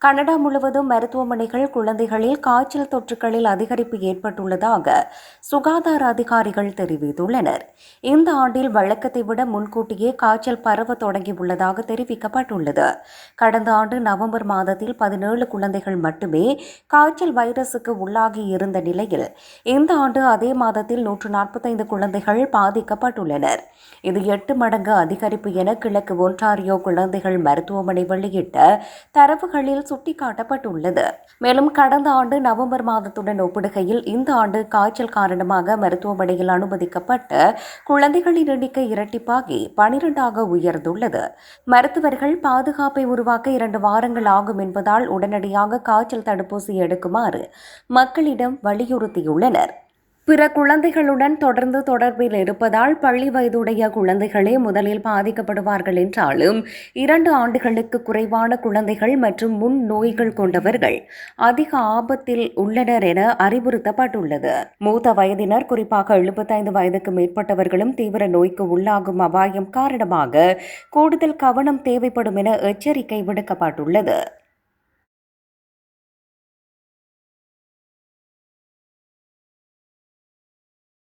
Canada முழுவதும் மருத்துவமனைகள் குழந்தைகளில் காய்ச்சல் தொற்றுகளில் அதிகரிப்பு ஏற்பட்டுள்ளதாக சுகாதார அதிகாரிகள் தெரிவித்துள்ளனர். இந்த ஆண்டில் வழக்கத்தை விட முன்கூட்டியே காய்ச்சல் பரவ தொடங்கியுள்ளதாக தெரிவிக்கப்பட்டுள்ளது. கடந்த ஆண்டு நவம்பர் மாதத்தில் 17 குழந்தைகள் மட்டுமே காய்ச்சல் வைரசுக்கு உள்ளாகி இருந்த நிலையில் இந்த ஆண்டு அதே மாதத்தில் 145 குழந்தைகள் பாதிக்கப்பட்டுள்ளனர். இது 8 மடங்கு அதிகரிப்பு என கிழக்கு ஒன்டாரியோ குழந்தைகள் மருத்துவமனை வெளியிட்ட தரவுகளில் சுட்டிக்காட்டப்பட்டுள்ளது. மேலும் கடந்த ஆண்டு நவம்பர் மாதத்துடன் ஒப்பிடுகையில் இந்த ஆண்டு காய்ச்சல் காரணமாக மருத்துவமனையில் அனுமதிக்கப்பட்ட குழந்தைகளின் எண்ணிக்கை இரட்டிப்பாகி 12ஆக உயர்ந்துள்ளது. மருத்துவர்கள் பாதுகாப்பை உருவாக்க 2 வாரங்கள் ஆகும் என்பதால் உடனடியாக காய்ச்சல் தடுப்பூசி எடுக்குமாறு மக்களிடம் வலியுறுத்தியுள்ளனர். பிற குழந்தைகளுடன் தொடர்ந்து தொடர்பில் இருப்பதால் பள்ளி வயதுடைய குழந்தைகளே முதலில் பாதிக்கப்படுவார்கள் என்றாலும் 2 ஆண்டுகளுக்கு குறைவான குழந்தைகள் மற்றும் முன் நோய்கள் கொண்டவர்கள் அதிக ஆபத்தில் உள்ளனர் என அறிவுறுத்தப்பட்டுள்ளது. மூத்த வயதினர், குறிப்பாக 75 வயதுக்கு மேற்பட்டவர்களும் தீவிர நோய்க்கு உள்ளாகும் அபாயம் காரணமாக கூடுதல் கவனம் தேவைப்படும் என எச்சரிக்கை விடுக்கப்பட்டுள்ளது.